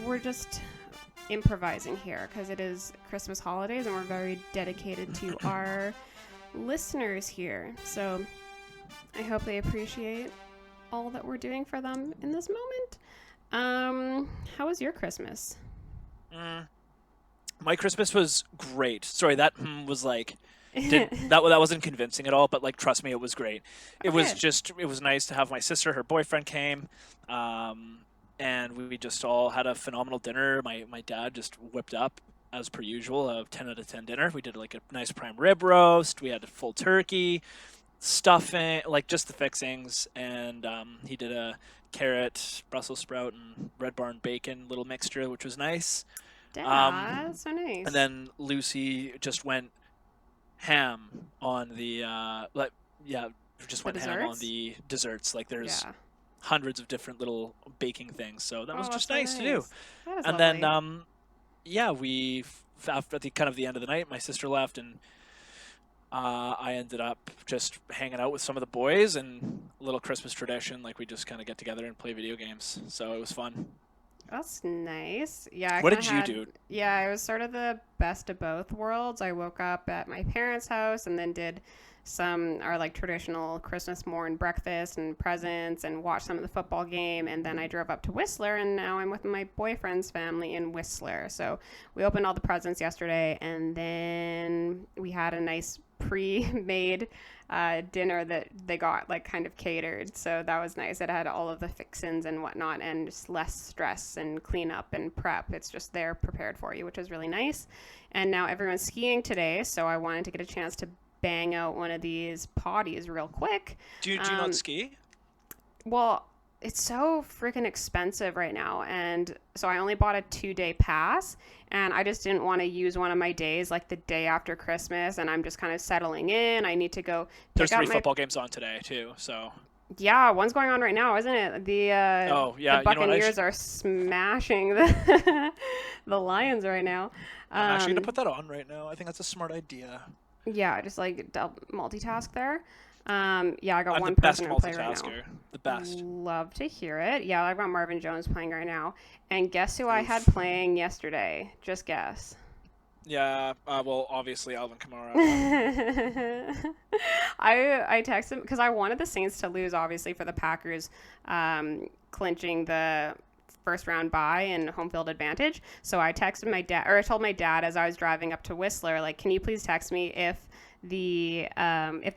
we're just improvising here because it is Christmas holidays and we're very dedicated to our listeners here. So I hope they appreciate all that we're doing for them in this moment. How was your Christmas? My Christmas was great. Sorry, that was like that wasn't convincing at all, but like trust me, it was great. It was nice to have my sister, her boyfriend came, and we just all had a phenomenal dinner. My dad just whipped up as per usual a 10 out of 10 dinner. We did like a nice prime rib roast. We had a full turkey, stuffing, like just the fixings, and he did a carrot, Brussels sprout, and Red Barn bacon little mixture, which was nice. That's so nice. And then Lucy just went ham on the ham on the desserts. Like there's hundreds of different little baking things, so that was just nice to do. And lovely. then we after the end of the night, my sister left, and I ended up just hanging out with some of the boys, and a little Christmas tradition, like we just kind of get together and play video games. So it was fun. That's nice. Yeah. What did you do? Yeah, it was sort of the best of both worlds. I woke up at my parents' house and then did our like traditional Christmas morn breakfast and presents and watched some of the football game. And then I drove up to Whistler, and now I'm with my boyfriend's family in Whistler. So we opened all the presents yesterday, and then we had a nice pre-made dinner that they got like kind of catered, so that was nice. It had all of the fixins and whatnot, and just less stress and cleanup and prep. It's just there prepared for you, which is really nice. And now everyone's skiing today, so I wanted to get a chance to bang out one of these potties real quick. Do you not ski? Well, it's so freaking expensive right now, and so I only bought a 2-day pass, and I just didn't want to use one of my days like the day after Christmas, and I'm just kind of settling in. I need to go There's 3 football games on today too, so yeah, one's going on right now, isn't it? The Buccaneers are smashing the Lions right now. I'm actually gonna put that on right now. I think that's a smart idea. Yeah, just like multitask there. I got I'm one the best person in play right now. The best. Love to hear it. Yeah, I've got Marvin Jones playing right now. And guess who I had playing yesterday? Just guess. Yeah, well, obviously Alvin Kamara. I texted him because I wanted the Saints to lose, obviously, for the Packers clinching the first round bye and home field advantage. So I texted my dad, or I told my dad as I was driving up to Whistler, like, can you please text me if the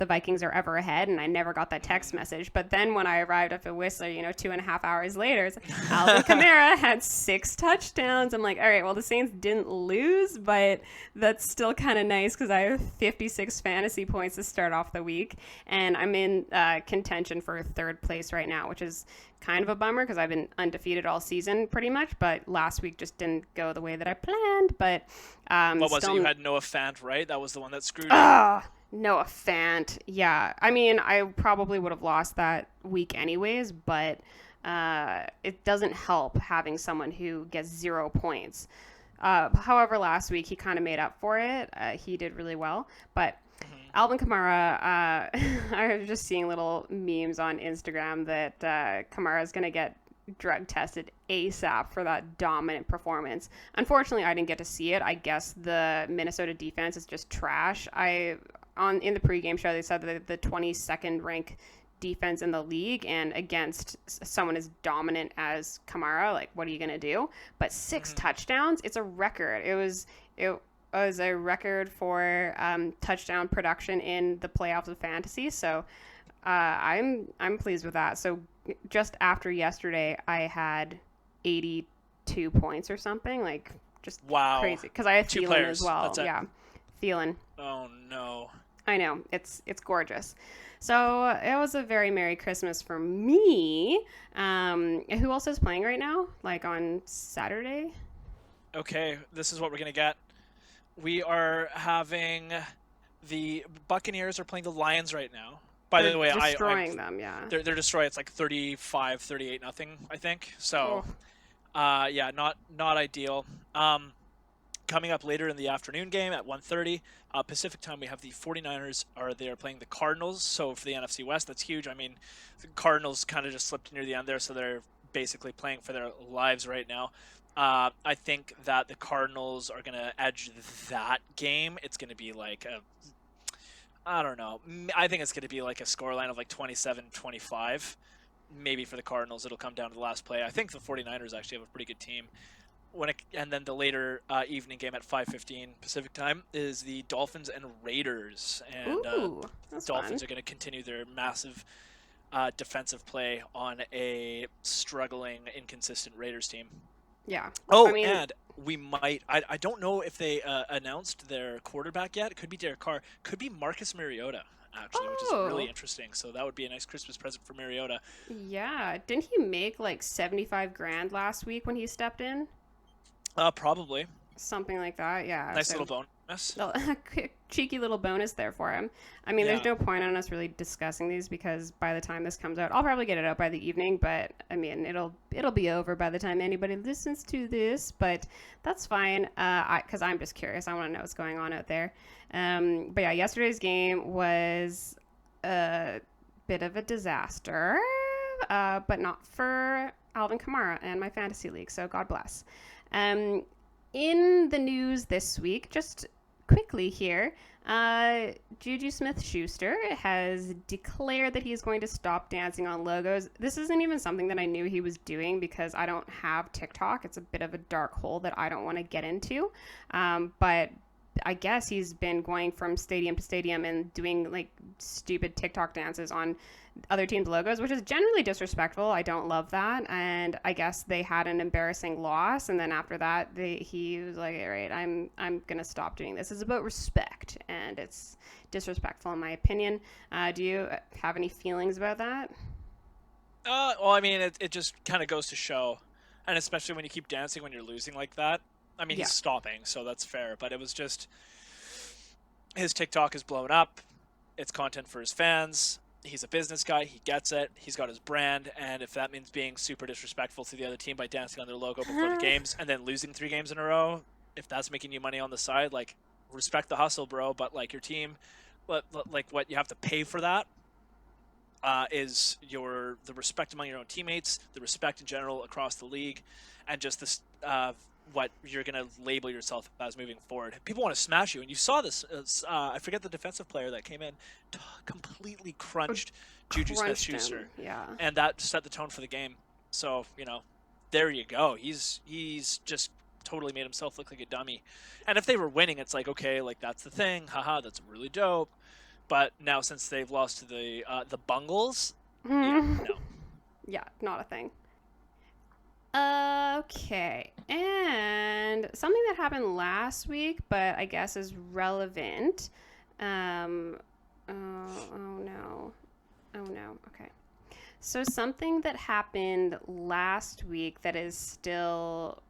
Vikings are ever ahead? And I never got that text message. But then when I arrived up at Whistler, 2.5 hours later, Alvin Kamara had 6 touchdowns. I'm like, all right, well, the Saints didn't lose, but that's still kind of nice because I have 56 fantasy points to start off the week, and I'm in contention for 3rd place right now, which is kind of a bummer because I've been undefeated all season pretty much, but last week just didn't go the way that I planned. But what was it? You had Noah Fant, right? That was the one that screwed you. Noah Fant. Yeah. I mean, I probably would have lost that week anyways, but it doesn't help having someone who gets 0 points. However, last week he kind of made up for it. He did really well, but Alvin Kamara, I was just seeing little memes on Instagram that Kamara is going to get drug tested ASAP for that dominant performance. Unfortunately, I didn't get to see it. I guess the Minnesota defense is just trash. In the pregame show, they said that the 22nd ranked defense in the league, and against someone as dominant as Kamara, like, what are you going to do? But 6 touchdowns, it's a record. It was a record for touchdown production in the playoffs of fantasy. So I'm pleased with that. So just after yesterday, I had 82 points or something, like just crazy. Because I had Thielen as well. Yeah, Thielen. Oh no. I know, it's gorgeous. So it was a very Merry Christmas for me. Who else is playing right now? Like on Saturday? Okay, this is what we're gonna get. We are having the Buccaneers are playing the Lions right now. By the way, destroying them, yeah. They're destroying. It's like 35-38 nothing, I think. So, not ideal. Coming up later in the afternoon game at 1:30 Pacific time, we have the 49ers are playing the Cardinals. So for the NFC West, that's huge. I mean, the Cardinals kind of just slipped near the end there, so they're basically playing for their lives right now. I think that the Cardinals are going to edge that game. It's going to be like I don't know. I think it's going to be like a scoreline of like 27-25. Maybe for the Cardinals, it'll come down to the last play. I think the 49ers actually have a pretty good team. And then the later evening game at 5:15 Pacific time is the Dolphins and Raiders, and Ooh, that's Dolphins fun. are going to continue their massive defensive play on a struggling, inconsistent Raiders team. Yeah. I Oh, mean, and we might. I don't know if they announced their quarterback yet. It could be Derek Carr. Could be Marcus Mariota, actually, which is really oh, interesting. So that would be a nice Christmas present for Mariota. yeah. Didn't he make like 75 grand last week when he stepped in? Probably. Something like that. Yeah. Nice So little bonus. a cheeky little bonus there for him. I mean, there's Yeah. no point on us really discussing these because by the time this comes out, I'll probably get it out by the evening. But I mean, it'll be over by the time anybody listens to this. But that's fine. Because I'm just curious. I want to know what's going on out there. But yeah, yesterday's game was a bit of a disaster. But not for Alvin Kamara and my fantasy league. So God bless. Um, in the news this week, just quickly here, Juju Smith-Schuster has declared that he is going to stop dancing on logos. This isn't even something that I knew he was doing because I don't have TikTok. It's a bit of a dark hole that I don't want to get into. But I guess he's been going from stadium to stadium and doing like stupid TikTok dances on other teams' logos, which is generally disrespectful. I don't love that. And I guess they had an embarrassing loss, and then after that, he was like, "All right, I'm gonna stop doing this. It's about respect, and it's disrespectful in my opinion." Do you have any feelings about that? Well, I mean, it just kind of goes to show, and especially when you keep dancing when you're losing like that. I mean, Yeah. he's stopping, so that's fair. But it was just his TikTok is blown up. It's content for his fans. He's a business guy. He gets it. He's got his brand, and if that means being super disrespectful to the other team by dancing on their logo before the games and then losing 3 games in a row, if that's making you money on the side, like respect the hustle, bro. But like your team, like what you have to pay for that is the respect among your own teammates, the respect in general across the league, and just this what you're going to label yourself as moving forward. People want to smash you, and you saw this. I forget the defensive player that came in, completely crunched Juju Crunched him. Smith-Schuster, Yeah. and that set the tone for the game. So there you go. He's just totally made himself look like a dummy. And if they were winning, it's like, okay, like that's the thing. Haha, that's really dope. But now since they've lost to the Bungles, yeah, no. Yeah, not a thing. Okay, and something that happened last week, but I guess is relevant. Um, oh no, oh no. Okay, so something that happened last week that is still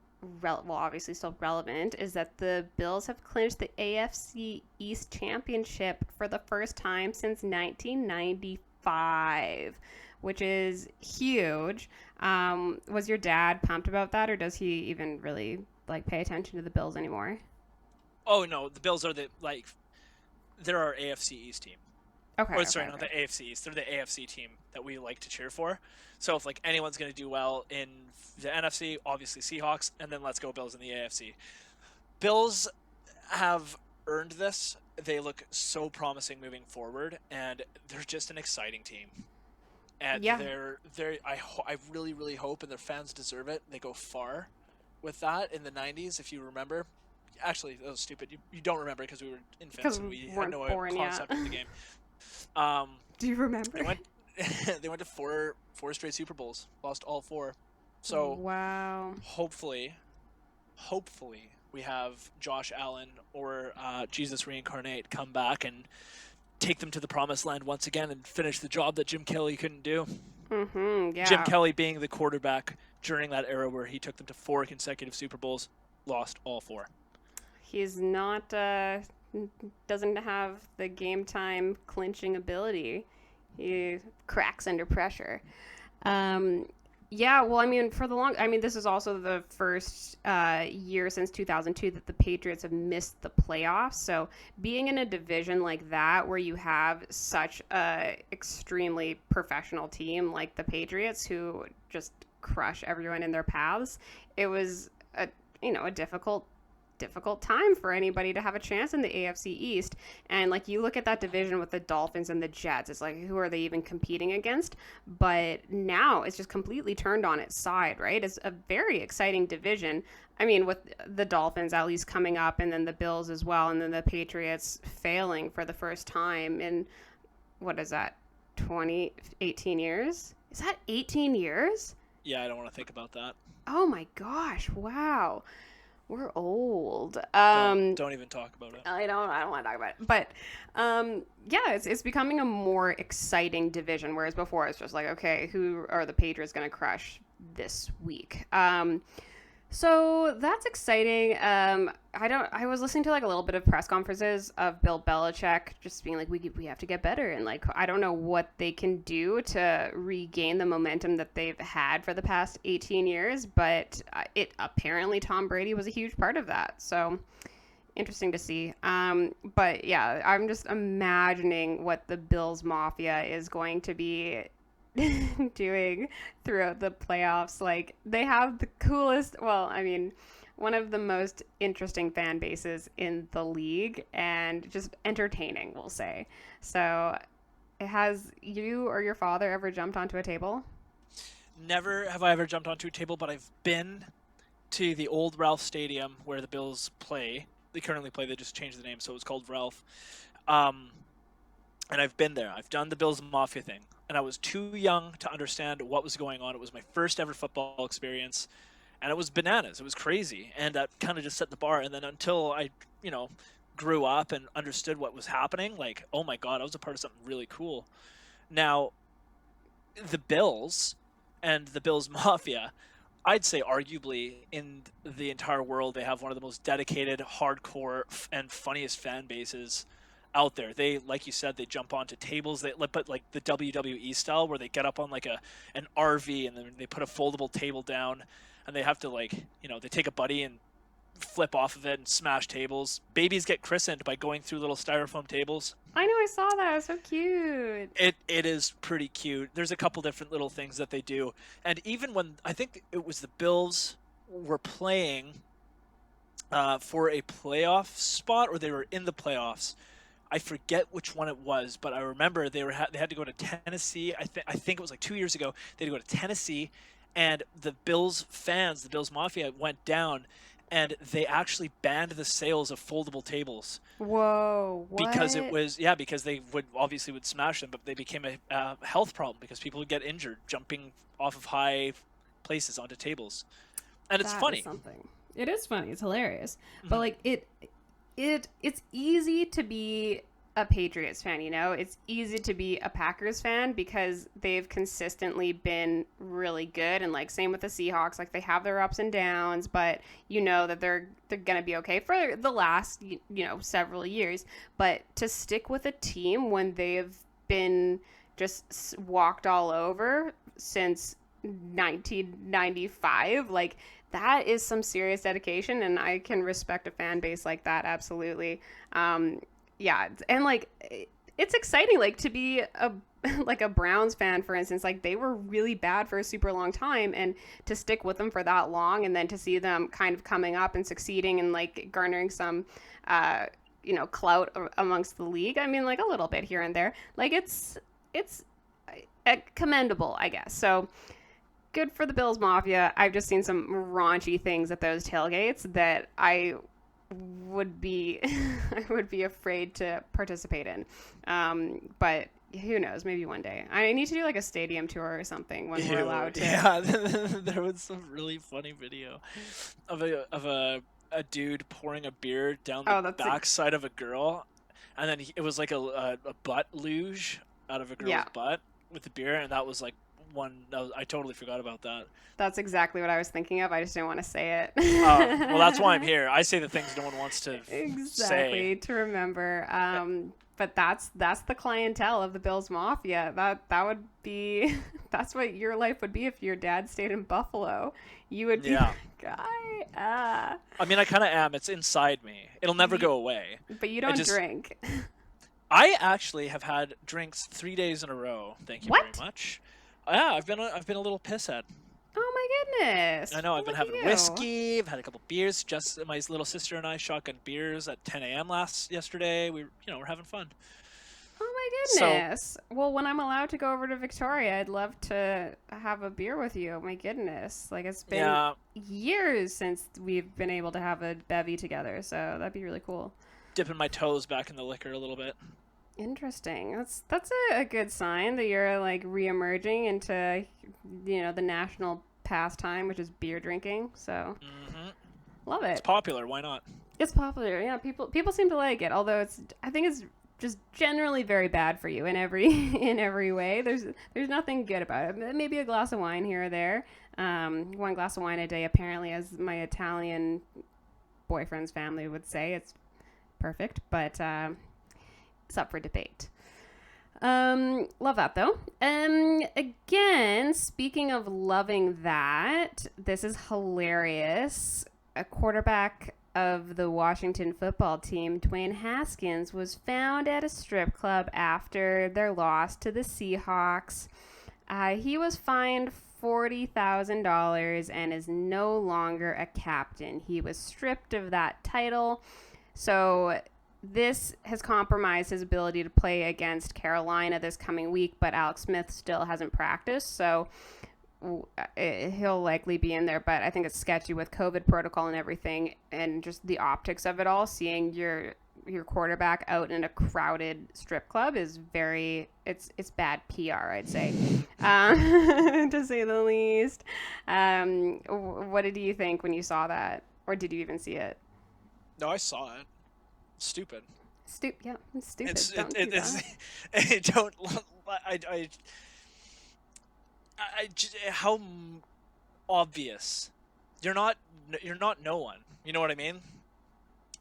obviously still relevant is that the Bills have clinched the AFC East Championship for the first time since 1995, which is huge. Was your dad pumped about that, or does he even really like pay attention to the Bills anymore? Oh no, the Bills are they're our AFC East team. Okay, Or okay, sorry, not okay. the AFC East. They're the AFC team that we like to cheer for. So if like anyone's going to do well in the NFC, obviously Seahawks, and then let's go Bills in the AFC. Bills have earned this. They look so promising moving forward, and they're just an exciting team. And Yeah, I really really hope, and their fans deserve it. They go far with that in the '90s, if you remember. Actually, that was stupid. You don't remember because we were infants because and we we had weren't no born yet. concept of the game. Um, Do you remember? they went they went to four straight Super Bowls, lost all four. So Wow. hopefully we have Josh Allen or Jesus reincarnate come back and take them to the promised land once again and finish the job that Jim Kelly couldn't do. Mm-hmm. Jim Yeah. Kelly being the quarterback during that era where he took them to 4 consecutive Super Bowls, lost all 4. He's not doesn't have the game time clinching ability. He cracks under pressure. Um, yeah, well, I mean, I mean, this is also the first year since 2002 that the Patriots have missed the playoffs. So being in a division like that, where you have such a extremely professional team like the Patriots, who just crush everyone in their paths, it was a a difficult time for anybody to have a chance in the AFC East. And like you look at that division with the Dolphins and the Jets, it's like who are they even competing against? But now it's just completely turned on its side, right? It's a very exciting division. I mean, with the Dolphins at least coming up, and then the Bills as well, and then the Patriots failing for the first time in what is that, 18 years? Is that 18 years? Yeah, I don't want to think about that. Oh my gosh! Wow. We're old. Don't even talk about it. I don't want to talk about it. But yeah, it's becoming a more exciting division, whereas before it's just like, okay, who are the Patriots going to crush this week? So that's exciting. I was listening to like a little bit of press conferences of Bill Belichick just being like, we have to get better. And like, I don't know what they can do to regain the momentum that they've had for the past 18 years, but apparently Tom Brady was a huge part of that. So interesting to see. But yeah, I'm just imagining what the Bills Mafia is going to be doing throughout the playoffs. Like, they have the coolest, well, I mean, one of the most interesting fan bases in the league, and just entertaining, we'll say. So, has you or your father ever jumped onto a table? Never have I ever jumped onto a table, but I've been to the old Ralph Stadium where the Bills play. They currently play, they just changed the name, so it's called Ralph. And I've been there. I've done the Bills Mafia thing. And I was too young to understand what was going on. It was my first ever football experience. And it was bananas. It was crazy. And that kind of just set the bar. And then until I, grew up and understood what was happening, like, oh my God, I was a part of something really cool. Now, the Bills and the Bills Mafia, I'd say arguably in the entire world, they have one of the most dedicated, hardcore, and funniest fan bases out there. They, like you said, they jump onto tables. They put like the WWE style where they get up on like an RV and then they put a foldable table down, and they have to they take a buddy and flip off of it and smash tables. Babies get christened by going through little styrofoam tables. I know, I saw that. It was so cute. It is pretty cute. There's a couple different little things that they do. And even when I think it was the Bills were playing for a playoff spot, or they were in the playoffs, I forget which one it was, but I remember they had to go to Tennessee. I think it was like 2 years ago. They had to go to Tennessee, and the Bills fans, the Bills Mafia, went down, and they actually banned the sales of foldable tables. Whoa! What? Because because they would smash them, but they became a health problem because people would get injured jumping off of high places onto tables, and it's funny. It is funny. It's hilarious, but like it's easy to be a Patriots fan, It's easy to be a Packers fan because they've consistently been really good, and like same with the Seahawks, like they have their ups and downs, but that they're going to be okay for the last several years. But to stick with a team when they've been just walked all over since 1995, like that is some serious dedication, and I can respect a fan base like that, absolutely. Yeah, and like it's exciting, like to be a Browns fan, for instance. Like they were really bad for a super long time, and to stick with them for that long, and then to see them kind of coming up and succeeding and like garnering some clout amongst the league. I mean, like a little bit here and there. Like it's commendable, I guess. So good for the Bills Mafia. I've just seen some raunchy things at those tailgates that I would be afraid to participate in. But who knows? Maybe one day. I need to do like a stadium tour or something when we're allowed to. Yeah, there was some really funny video of a dude pouring a beer down the backside of a girl, and then it was like a butt luge out of a girl's butt with the beer, and that was like I totally forgot about that. That's exactly what I was thinking of. I just didn't want to say it. Well, that's why I'm here. I say the things no one wants to say. To remember. But that's the clientele of the Bills Mafia. That would be that's what your life would be if your dad stayed in Buffalo. You would be that guy. I mean, I kind of am. It's inside me. It'll never go away. But you don't drink. I actually have had drinks 3 days in a row. Thank you very much. Yeah, I've been a little pisshead. Oh my goodness. I know. I've Well, been look at having you. whiskey. I've had a couple beers. Just my little sister and I shotgun beers at 10 a.m. yesterday. We're having fun. Oh my So goodness. Well, when I'm allowed to go over to Victoria, I'd love to have a beer with you. My goodness. Like, it's been yeah, years since we've been able to have a bevy together, so that'd be really cool. dipping my toes back in the liquor a little bit. Interesting. That's a good sign that you're like reemerging into the national pastime, which is beer drinking. So Hmm. love It's it. popular. Why not? It's popular. Yeah, people seem to like it. Although I think it's just generally very bad for you in every in every way. There's nothing good about it. Maybe a glass of wine here or there. One glass of wine a day apparently, as my Italian boyfriend's family would say, it's perfect. But it's up for debate. Love that though. Again, speaking of loving that, this is hilarious. A quarterback of the Washington football team, Dwayne Haskins, was found at a strip club after their loss to the Seahawks. He was fined $40,000 and is no longer a captain. He was stripped of that title. So this has compromised his ability to play against Carolina this coming week, but Alex Smith still hasn't practiced, so he'll likely be in there. But I think it's sketchy with COVID protocol and everything, and just the optics of it all. Seeing your quarterback out in a crowded strip club is it's bad PR, I'd say, to say the least. What did you think when you saw that, or did you even see it? No, I saw it. Stupid. Yeah, it's stupid. It's Don't do it's that. I don't how obvious. You're not no one. You know what I mean?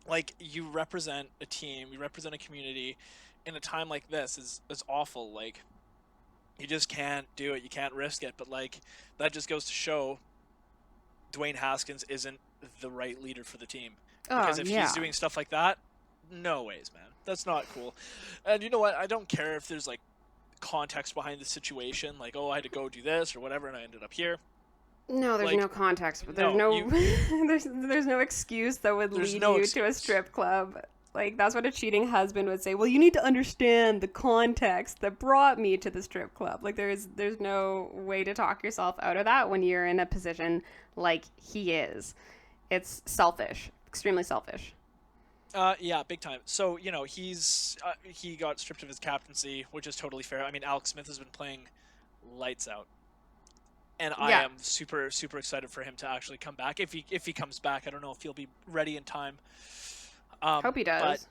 Like, you represent a team, you represent a community in a time like this is awful. Like, you just can't do it. You can't risk it. But like, that just goes to show Dwayne Haskins isn't the right leader for the team. Oh Because if he's yeah. doing stuff like that, no ways, man. That's not cool. And you know what? I don't care if there's like context behind the situation, like, oh, I had to go do this or whatever, and I ended up here. No, there's Like, no context, but there's no, no there's no excuse that would there's lead no you to a excuse. strip club. Like that's what a cheating husband would say. Well, you need to understand the context that brought me to the strip club. Like there's no way to talk yourself out of that when you're in a position like he is. It's selfish, extremely selfish. Yeah, big time. So he got stripped of his captaincy, which is totally fair. I mean, Alex Smith has been playing lights out, and I Yeah, am super super excited for him to actually come back. If he comes back, I don't know if he'll be ready in time. hope he But does.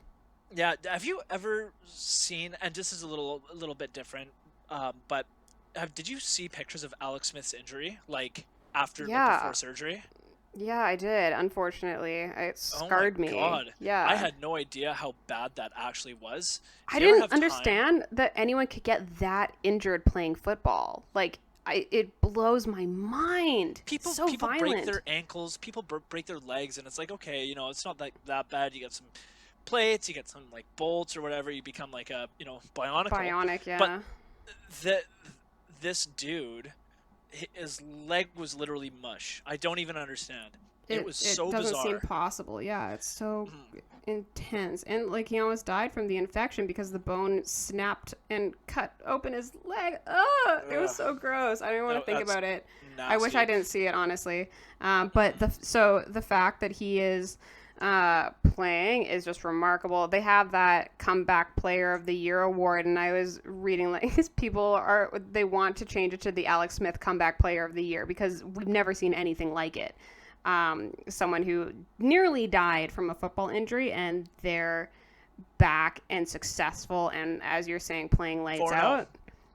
yeah, have you ever seen? And this is a little bit different. But did you see pictures of Alex Smith's injury, like after, like Yeah, before surgery? yeah, I did. Unfortunately, it Oh my scarred me. God, I Yeah. had no idea how bad that actually was. If I you ever didn't have time, understand that anyone could get that injured playing football. Like, it blows my mind. It's people so people break violent. their ankles, people break their legs, and it's like, okay, it's not like that bad. You get some plates, you get some like bolts or whatever, you become like a bionicle. Bionic, But yeah. the this dude, his leg was literally mush. I don't even understand. It was It so doesn't seem bizarre. possible. Yeah, it's so Mhm. intense. And like he almost died from the infection because the bone snapped and cut open his leg. Ugh, it was Ugh, so gross. I didn't want to think that's about it. I wish I nasty. didn't see it honestly. But Mhm. the fact that he is playing is just remarkable. They have that comeback player of the year award, and I was reading like these people they want to change it to the Alex Smith comeback player of the year because we've never seen anything like it. Someone who nearly died from a football injury and they're back and successful, and as you're saying, playing lights 4-0. out.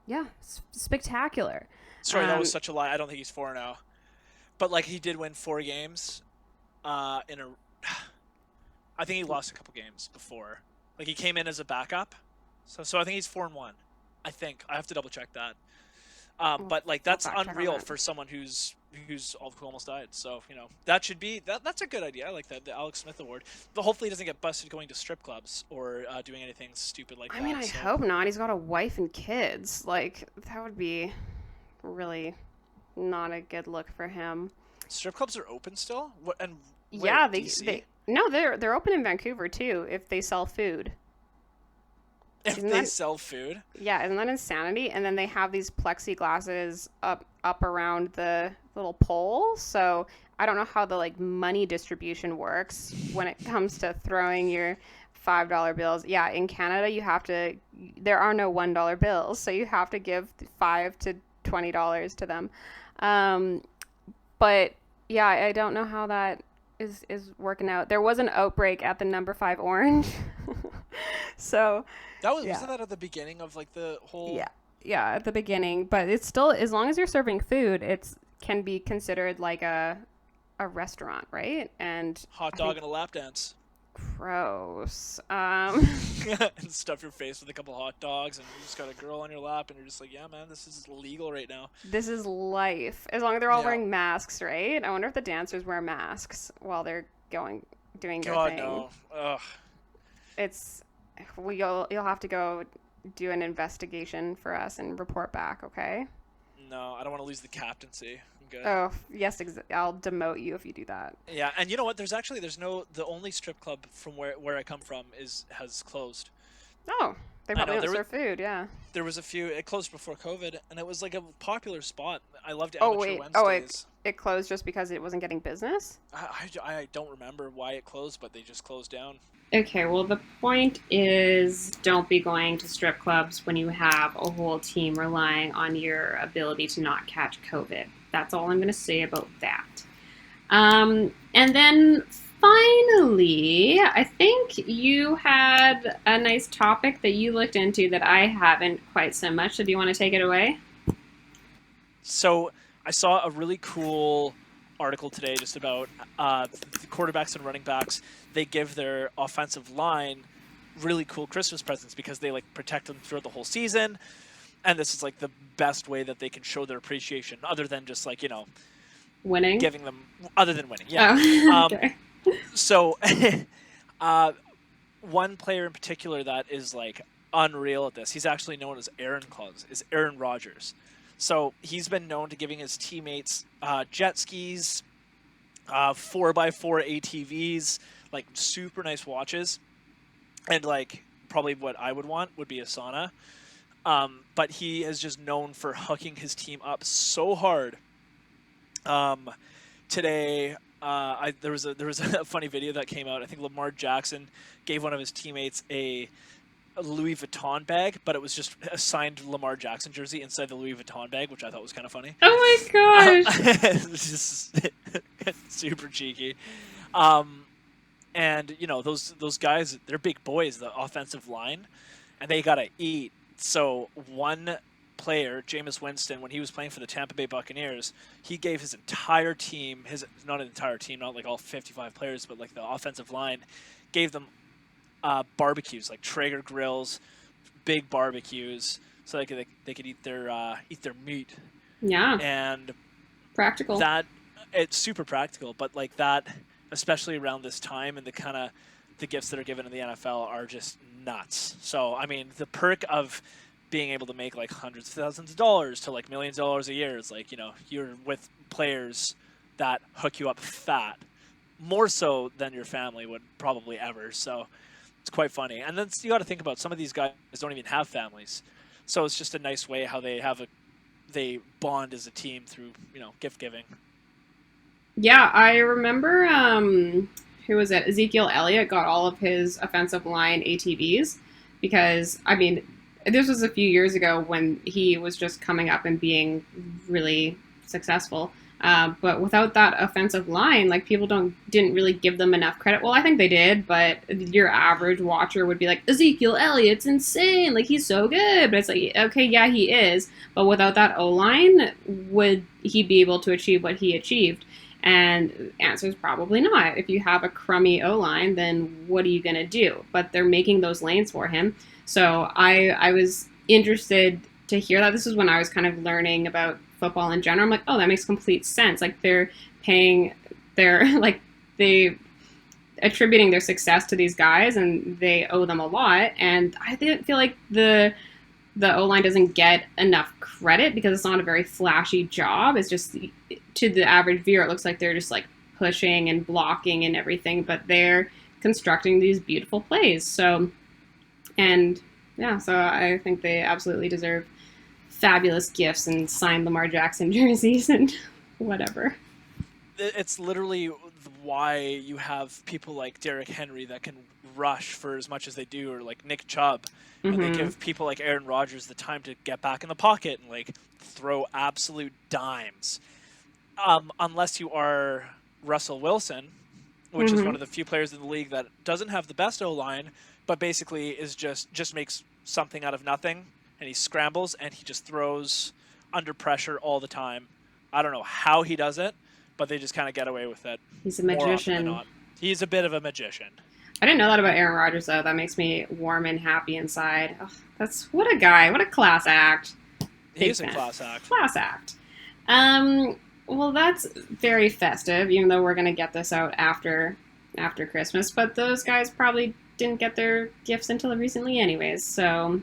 Yeah, spectacular. Sorry, that was Um, such a lie. I don't think he's 4-0. But like, he did win 4 games. In a, I think he lost a couple games before. Like, he came in as a backup. So I think he's 4-1. I think I have to double check that. But like, we'll that's fact check on unreal that. for someone who almost died. So that should be that's a good idea. I like that, the Alex Smith Award. But hopefully he doesn't get busted going to strip clubs or doing anything stupid like I mean, that. I So hope not. He's got a wife and kids. Like that would be really not a good look for him. Strip clubs are open still? What and where? Yeah, DC? they no, they're open in Vancouver too if they sell food. If Isn't they that sell food? Yeah, isn't that insanity? And then they have these plexiglasses up around the little pole. So I don't know how the like money distribution works when it comes to throwing your $5 bills. Yeah, in Canada you have to there are no $1 bills, so you have to give $5 to $20 to them. Um, but yeah, I don't know how that is working out. There was an outbreak at the number 5 Orange. So, That was yeah. wasn't that at the beginning of like the whole Yeah. Yeah, at the beginning, but it's still as long as you're serving food, it's can be considered like a restaurant, right? And hot I dog think and a lap dance? gross. And stuff your face with a couple hot dogs, and you just got a girl on your lap, and you're just like, yeah, man, this is legal right now. This is life. As long as they're all Yeah. wearing masks, right? I wonder if the dancers wear masks while they're going doing their God thing. no. Ugh. It's you'll have to go do an investigation for us and report back, okay? No, I don't want to lose the captaincy. I'm good. Oh, yes, I'll demote you if you do that. Yeah, and you know what? There's no the only strip club from where I come from has closed. Oh, they I probably know don't serve food, yeah. there was a few. It closed before COVID, and it was like a popular spot. I loved Oh, Amateur wait. Wednesdays. It closed just because it wasn't getting business? I don't remember why it closed, but they just closed down. Okay, well, the point is don't be going to strip clubs when you have a whole team relying on your ability to not catch COVID. That's all I'm going to say about that. And then finally, I think you had a nice topic that you looked into that I haven't quite so much. So do you want to take it away? So I saw a really cool article today just about the quarterbacks and running backs. They give their offensive line really cool Christmas presents because they like protect them throughout the whole season, and this is like the best way that they can show their appreciation, other than just like Winning? giving them, other than winning. Yeah. Oh, okay. So, one player in particular that is like unreal at this, he's actually known as Aaron Claus, is Aaron Rodgers. So he's been known to giving his teammates jet skis, 4x4 ATVs, like super nice watches, and like probably what I would want would be a sauna. But he is just known for hooking his team up so hard. Today, there was a funny video that came out. I think Lamar Jackson gave one of his teammates a Louis Vuitton bag, but it was just a signed Lamar Jackson jersey inside the Louis Vuitton bag, which I thought was kind of funny. Oh my gosh. It's just super cheeky. And those guys, they're big boys, the offensive line, and they gotta eat. So one player, Jameis Winston, when he was playing for the Tampa Bay Buccaneers, he gave his entire team, not an entire team, not like all 55 players, but like the offensive line, gave them barbecues, like Traeger grills, big barbecues, so they could eat their meat. Yeah. And Practical. that it's super practical, but like that, especially around this time, and the gifts that are given in the NFL are just nuts. So I mean, the perk of being able to make like hundreds of thousands of dollars to like millions of dollars a year is like you're with players that hook you up fat, more so than your family would probably ever. So it's quite funny. And then you got to think about some of these guys don't even have families, so it's just a nice way how they bond as a team through gift giving. Yeah, I remember who was it? Ezekiel Elliott got all of his offensive line ATVs because I mean this was a few years ago when he was just coming up and being really successful. But without that offensive line, like people didn't really give them enough credit. Well, I think they did, but your average watcher would be like, Ezekiel Elliott's insane. Like he's so good. But it's like, okay, yeah, he is. But without that O-line, would he be able to achieve what he achieved? And the answer is probably not. If you have a crummy O-line, then what are you going to do? But they're making those lanes for him. So I was interested to hear that. This is when I was kind of learning about football in general. I'm like, oh, that makes complete sense. Like they're attributing their success to these guys and they owe them a lot. And I didn't feel like the the O-line doesn't get enough credit because it's not a very flashy job. It's just, to the average viewer, it looks like they're just like pushing and blocking and everything, but they're constructing these beautiful plays. So, and yeah, so I think they absolutely deserve fabulous gifts and signed Lamar Jackson jerseys and whatever. It's literally why you have people like Derrick Henry that can rush for as much as they do, or like Nick Chubb. And they give people like Aaron Rodgers the time to get back in the pocket and like throw absolute dimes. Unless you are Russell Wilson, which is one of the few players in the league that doesn't have the best O-line, but basically is just makes something out of nothing, and he scrambles and he just throws under pressure all the time. I don't know how he does it, but they just kind of get away with it. He's a magician. He's a bit of a magician. I didn't know that about Aaron Rodgers, though. That makes me warm and happy inside. Oh, what a guy. What a class act. He's a class act. Class act. Well, that's very festive, even though we're going to get this out after Christmas. But those guys probably didn't get their gifts until recently anyways, so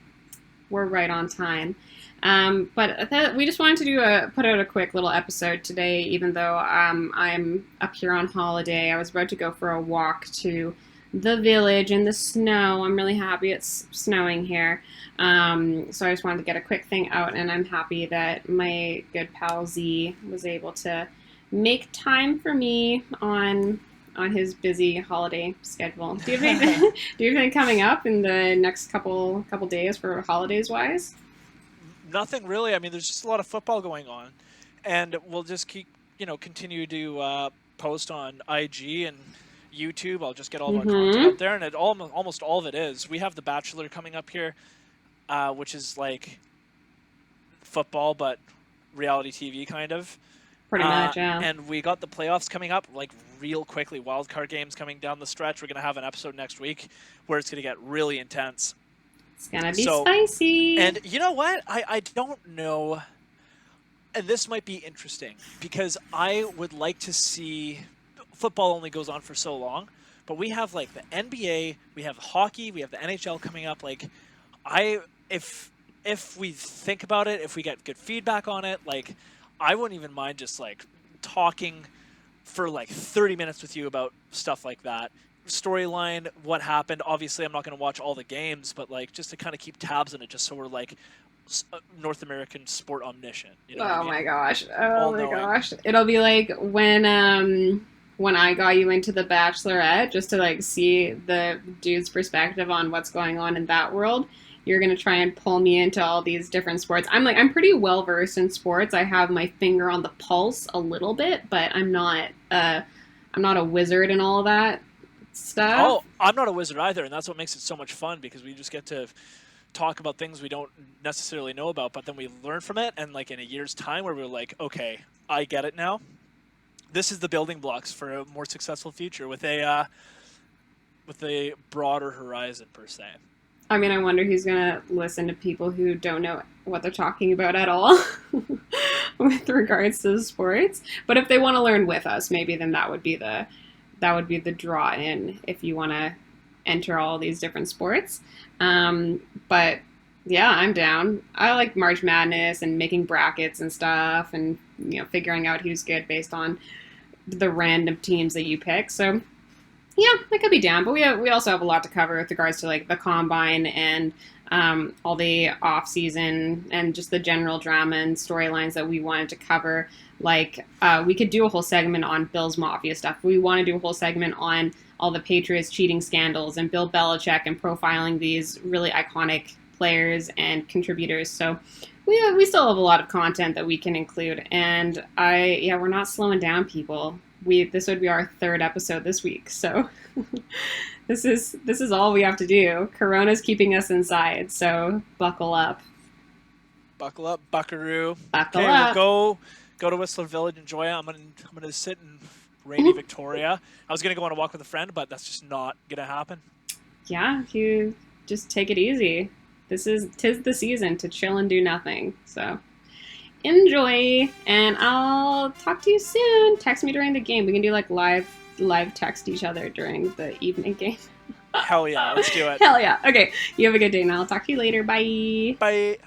we're right on time. But we just wanted to put out a quick little episode today, even though I'm up here on holiday. I was about to go for a walk to the village in the snow. I'm really happy it's snowing here. So I just wanted to get a quick thing out, and I'm happy that my good pal Z was able to make time for me on his busy holiday schedule. Do you have anything coming up in the next couple days for holidays wise? Nothing really. I mean, there's just a lot of football going on, and we'll just continue to post on IG and YouTube. I'll just get all of our content up there, and almost all of it is. We have The Bachelor coming up here, which is like football but reality TV kind of. Pretty much, yeah. And we got the playoffs coming up like real quickly. Wild card games coming down the stretch. We're gonna have an episode next week where it's gonna get really intense. It's gonna be spicy. And you know what? I don't know. And this might be interesting because I would like to see. Football only goes on for so long, but we have like the NBA, we have hockey, we have the NHL coming up. Like, if we think about it, if we get good feedback on it, like, I wouldn't even mind just like talking for like 30 minutes with you about stuff like that. Storyline, what happened. Obviously, I'm not going to watch all the games, but like just to kind of keep tabs on it, just so we're like North American sport omniscient. You know oh my gosh! Oh my gosh! It'll be like when I got you into The Bachelorette, just to like see the dude's perspective on what's going on in that world. You're gonna try and pull me into all these different sports. I'm pretty well versed in sports. I have my finger on the pulse a little bit, but I'm not a wizard in all of that stuff. Oh, I'm not a wizard either, and that's what makes it so much fun, because we just get to talk about things we don't necessarily know about, but then we learn from it, and like in a year's time where we're like, okay, I get it now. This is the building blocks for a more successful future with a broader horizon per se. I mean, I wonder who's gonna listen to people who don't know what they're talking about at all with regards to sports. But if they want to learn with us, maybe then that would be the draw in if you want to enter all these different sports. But yeah, I'm down. I like March Madness and making brackets and stuff, and figuring out who's good based on the random teams that you pick. So yeah, I could be down, but we also have a lot to cover with regards to like the combine and all the off season and just the general drama and storylines that we wanted to cover. Like we could do a whole segment on Bill's Mafia stuff. We want to do a whole segment on all the Patriots cheating scandals and Bill Belichick and profiling these really iconic players and contributors. So we still have a lot of content that we can include, and we're not slowing down, people. This would be our third episode this week, so this is all we have to do. Corona's keeping us inside, so buckle up. Buckle up, buckaroo. Buckle up. We'll go to Whistler Village, enjoy it. I'm gonna sit in rainy Victoria. I was gonna go on a walk with a friend, but that's just not gonna happen. Yeah, you just take it easy. Tis the season to chill and do nothing. So enjoy, and I'll talk to you soon. Text me during the game. We can do like live text each other during the evening game. Hell yeah, let's do it. Hell yeah. Okay, you have a good day now. I'll talk to you later. Bye. Bye.